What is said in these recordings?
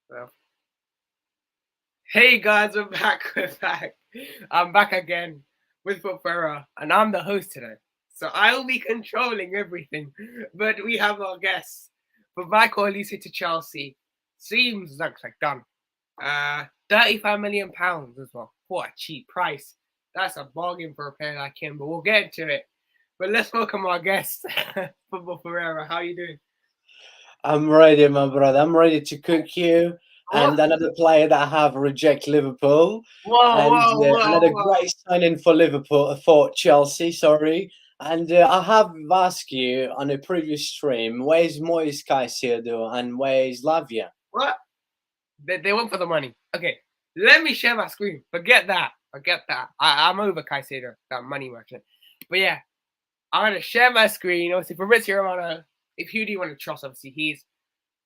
Well, hey guys, we're back. We're back. I'm back again with Fabrizio, and I'm the host today. So I will be controlling everything. But we have our guests. For Michael Olise to Chelsea, seems like done. 35 million pounds as well. What a cheap price. That's a bargain for a player like him. But we'll get into it. But let's welcome our guest, Football Ferreira. How are you doing? I'm ready, my brother. I'm ready to cook you. What? And another player that I have reject Liverpool, Whoa, and whoa, whoa, another whoa. great signing for Liverpool for Chelsea. Sorry, and I have asked you on a previous stream, where's Moise Caicedo and where's Lavia? What? They went for the money. Okay, let me share my screen. Forget that. Forget that. I'm over Caicedo, that money merchant. But yeah, I'm gonna share my screen. Obviously, Fabrizio Romano. If who do you want to trust? Obviously, he's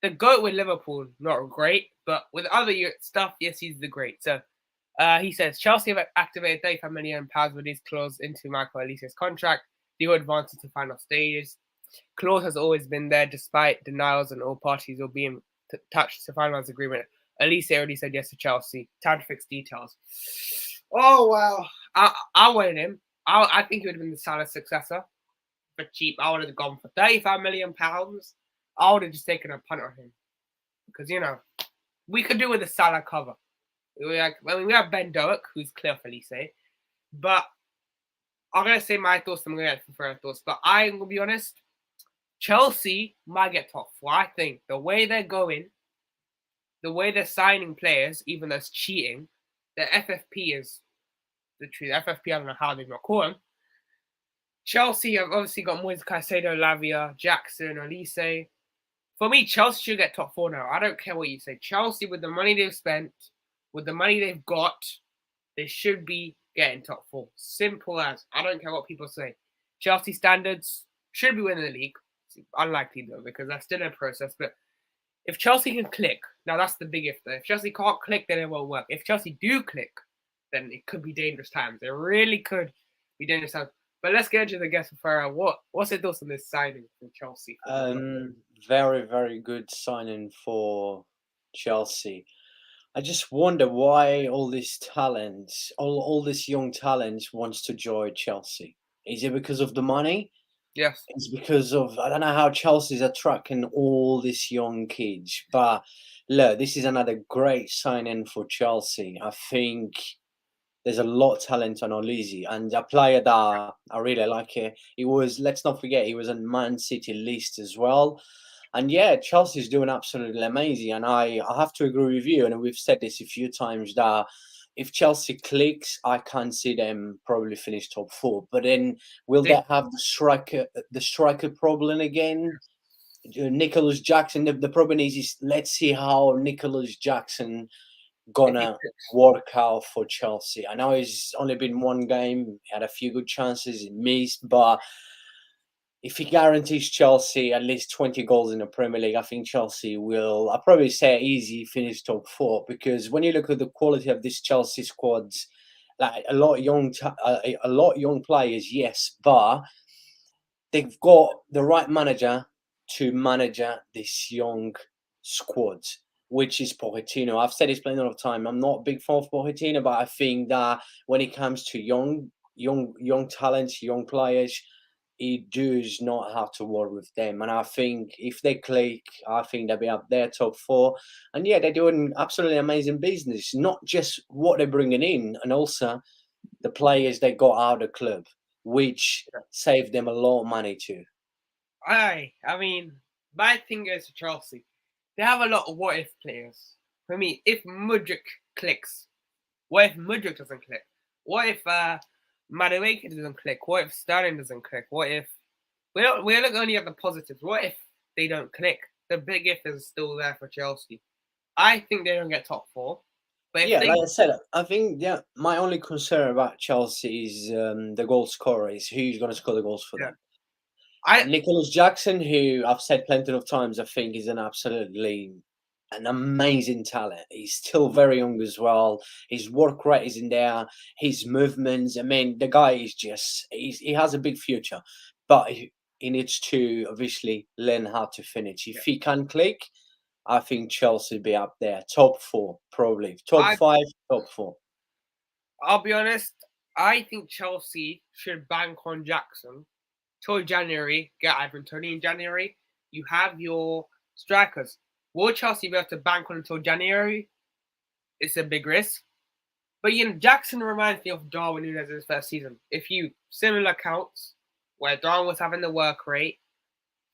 the goat with Liverpool. Not great, but with other stuff, yes, he's the great. So he says Chelsea have activated £35 million with his clause into Michael Olise's contract. They will advance into final stages. Clause has always been there, despite denials and all parties will be in touch to finalise agreement. Olise already said yes to Chelsea. Time to fix details. Oh wow! I wanted him. I think he would have been the Salah's successor for cheap. I would have gone for £35 million. I would have just taken a punt on him because we could do with a Salah cover. We have Ben Doak, who's clear for Olise, but I'm gonna say my thoughts. I'm gonna get for thoughts, but I'm gonna be honest. Chelsea might get top four. I think the way they're going, the way they're signing players, even though it's cheating, the FFP is literally the FFP. I don't know how they've not caught him. Chelsea have obviously got Moise Caicedo, Lavia, Jackson, Olise. For me, Chelsea should get top four now. I don't care what you say. Chelsea, with the money they've spent, with the money they've got, they should be getting top four. Simple as. I don't care what people say. Chelsea standards should be winning the league. It's unlikely though, because that's still a process. But if Chelsea can click, now that's the big if though. If Chelsea can't click, then it won't work. If Chelsea do click, then it could be dangerous times. It really could be dangerous times. But let's get into the guest for Farah. What's your thoughts on this signing from Chelsea Football Club? Very, very good signing for Chelsea. I just wonder why all this talent, all this young talent wants to join Chelsea. Is it because of the money? Yes. It's because of I don't know how Chelsea's attracting all these young kids. But look, this is another great signing for Chelsea. I think there's a lot of talent on Olise and a player that I really like it. He was, let's not forget, he was on Man City list as well. And yeah, Chelsea's doing absolutely amazing. And I have to agree with you. And we've said this a few times that if Chelsea clicks, I can see them probably finish top four. But then will They, they have the striker problem again? Nicholas Jackson. The problem is let's see how Nicholas Jackson if he gonna clicks. work out for Chelsea. I know it's only been one game, had a few good chances, he missed, but if he guarantees Chelsea at least 20 goals in the Premier League, I think Chelsea will, I'll probably say easy finish top four because when you look at the quality of this Chelsea squads, like a lot of young players, yes, but they've got the right manager to manage this young squad, which is Pochettino. I've said this plenty of time. I'm not a big fan of Pochettino, but I think that when it comes to young talents, young players, he does not have to work with them. And I think if they click, I think they'll be up there top four. And yeah, they're doing absolutely amazing business. Not just what they're bringing in, and also the players they got out of the club, which saved them a lot of money too. I mean, my thing is to Chelsea. They have a lot of what if players. For me, if Mudrik clicks, what if Mudrik doesn't click? What if Madueke doesn't click? What if Sterling doesn't click? What if we look only at the positives? What if they don't click? The big if is still there for Chelsea. I think they don't get top four, but if Yeah, they like I said, I think my only concern about Chelsea is the goal scorer is who's going to score the goals for yeah, them. I Nicholas Jackson, who I've said plenty of times, I think is an amazing talent. He's still very young as well. His work rate is in there. His movements. I mean, the guy is he has a big future, but he needs to obviously learn how to finish. yeah. If he can click, I think Chelsea be up there, top 4 probably, top I 5, top 4. I'll be honest. I think Chelsea should bank on Jackson till January. Get Ivan Toney in January. You have your strikers. Will Chelsea be able to bank on until January? It's a big risk. But Jackson reminds me of Darwin Núñez's first season. If you similar counts where Darwin was having the work rate,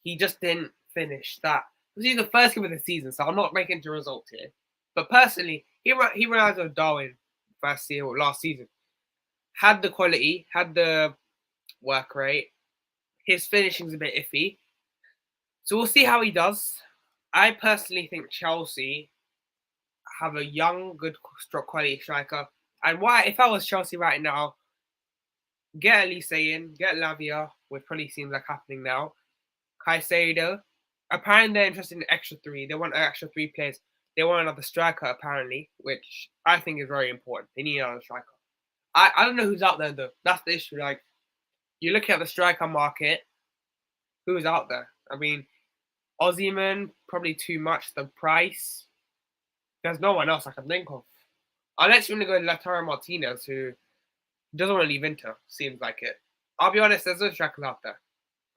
he just didn't finish that. This is the first game of the season, so I'm not making the result here. But personally, he reminds me of Darwin last season. Had the quality, had the work rate. His finishing's a bit iffy. So we'll see how he does. I personally think Chelsea have a young, good quality striker. And why, if I was Chelsea right now, get Olise in, get Lavia, which probably seems like happening now. Caicedo. Apparently they're interested in extra 3. They want an extra 3 players. They want another striker, apparently, which I think is very important. They need another striker. I don't know who's out there, though. That's the issue. Like, you look at the striker market, who's out there? I mean, Ozyman, probably too much. The price, there's no one else I can think of. Unless you want to go to Lautaro Martinez, who doesn't want to leave Inter, seems like it. I'll be honest, there's no strikers out there.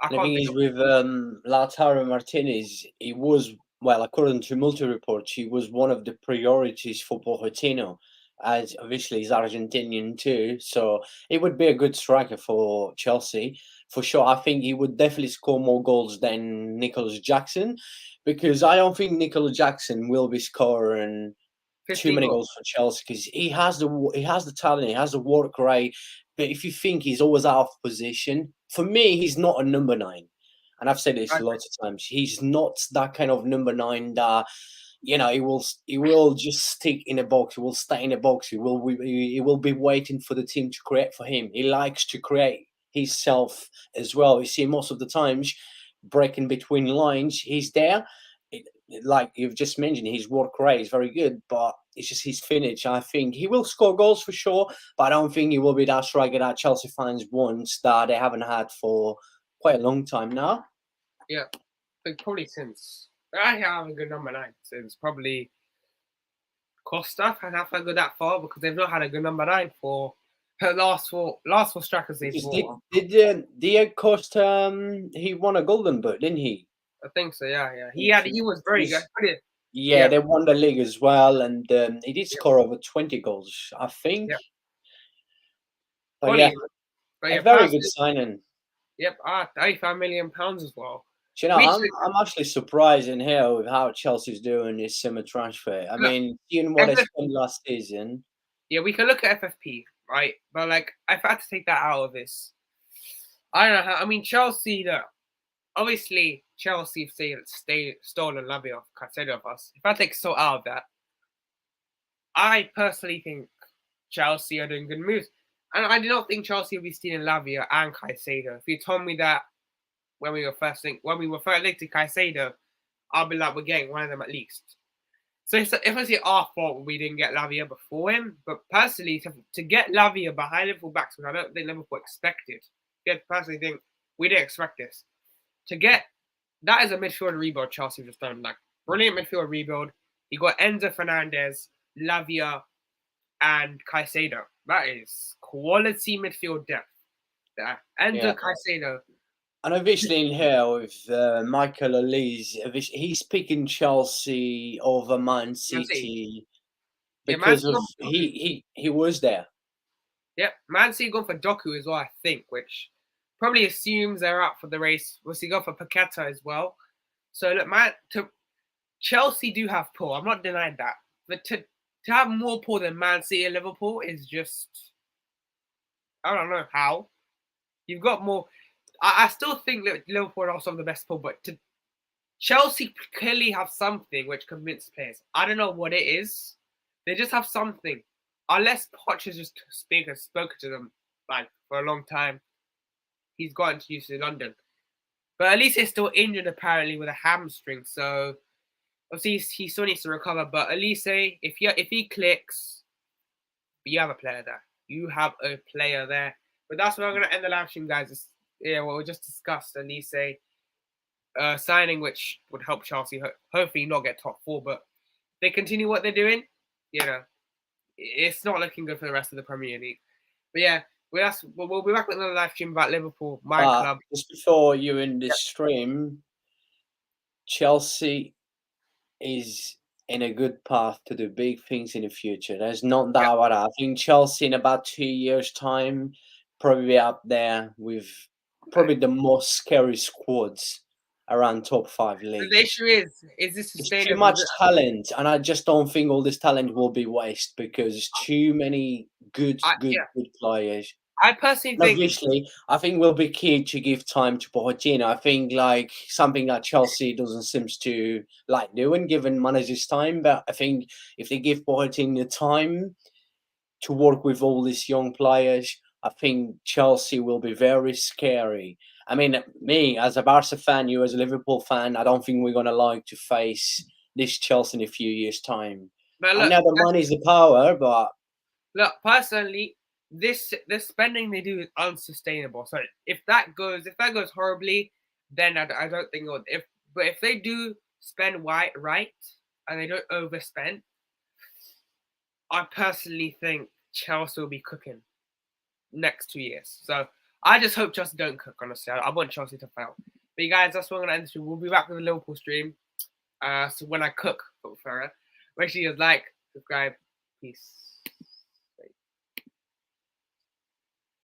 I The can't thing think is of. with Lautaro Martinez, he was, well, according to multi reports, he was one of the priorities for Pochettino, as obviously he's Argentinian too. So it would be a good striker for Chelsea for sure. I think he would definitely score more goals than Nicholas Jackson, because I don't think Nicholas Jackson will be scoring too 15 many goals. goals for Chelsea because he has the talent, he has the work rate. But if you think he's always out of position, for me, he's not a number 9. And I've said this I lots of times. He's not that kind of number 9 that he will just stick in a box. He will stay in a box. He will be waiting for the team to create for him. He likes to create himself as well. You see, most of the times breaking between lines, he's there. Like you've just mentioned, his work rate is very good, but it's just his finish. I think he will score goals for sure, but I don't think he will be that striker that Chelsea fans want that they haven't had for quite a long time now. Yeah, but probably since I have a good number 9 since probably Costa and have to go that far because they've not had a good number 9 for her last four strikers they've Because did bought. did Diego Costa he won a golden boot, didn't he? I think so. Yeah. He was He very good. was, yeah, Yeah, they won the league as well, and he did yeah, score over 20 goals, I think. yeah. But yeah, Quality, but a yeah, very good personally, signing. yep. 35 million pounds as well. Do you know, Which I'm actually surprised in here with how Chelsea's doing this summer transfer. I look, mean, seeing what they spent FFP. last season, Yeah, we can look at FFP, right? But like, if I had to take that out of this, I don't know how. I mean, Chelsea. Look, obviously, Chelsea stolen Lavia off Caicedo of us. If I take so out of that, I personally think Chelsea are doing good moves. And I do not think Chelsea will be stealing Lavia and Caicedo. If you told me that when we were first linked to Caicedo, I'll be like, we're getting one of them at least. So if I say our fault we didn't get Lavia before him, but personally to get Lavia behind Liverpool backs, which I don't think Liverpool expected. I personally think we didn't expect this. To get that is a midfield rebuild Chelsea just done. Like brilliant midfield rebuild. You got Enzo Fernandez, Lavia, and Caicedo. That is quality midfield depth. There. yeah. Enzo Caicedo. And obviously in here with Michael Olise, he's picking Chelsea over Man Man City. City Yeah, Man because City of gone for Doku. he was there. Yep, Man City gone for Doku as well, I think, which probably assumes they're up for the race. We'll see go for Paqueta as well. So look, Chelsea do have pull. I'm not denying that. But to have more pull than Man City and Liverpool is just I don't know how. You've got more. I still think that Liverpool are also the best pull, but Chelsea clearly have something which convinces players. I don't know what it is. They just have something. Unless Poch has just spoken to them like for a long time, he's gotten used to London. But at least he's still injured apparently with a hamstring, so obviously he still needs to recover. But Elise, if he clicks, you have a player there. You have a player there. But that's where I'm gonna end the live stream, guys. Yeah, what we just discussed, Elise. signing which would help Chelsea hopefully not get top four. But if they continue what they're doing, it's not looking good for the rest of the Premier League. But yeah, we'll be back with another live stream about Liverpool, my club. Just before you end this stream, Chelsea is in a good path to do big things in the future. There's not doubt about that. I think Chelsea in about 2 years' time probably up there with probably the most scary squads around top 5 league. The issue is this There's sustainable? too much talent, and I just don't think all this talent will be waste because there's too many good players. I personally think Obviously, I think will be key to give time to Pochettino. I think like something that Chelsea doesn't seem to like doing, given managers time. But I think if they give Pochettino time to work with all these young players, I think Chelsea will be very scary. I mean, me as a Barca fan, you as a Liverpool fan, I don't think we're gonna like to face this Chelsea in a few years' time. but I know the money's the power, but look, personally, this spending they do is unsustainable. So if that goes horribly, then I don't think it would. But if they do spend right and they don't overspend, I personally think Chelsea will be cooking next 2 years. So I just hope Chelsea don't cook. Honestly, I want Chelsea to fail. But you guys, that's what we're gonna end this stream. We'll be back with the Liverpool stream. So when I cook, make sure you like, subscribe, peace.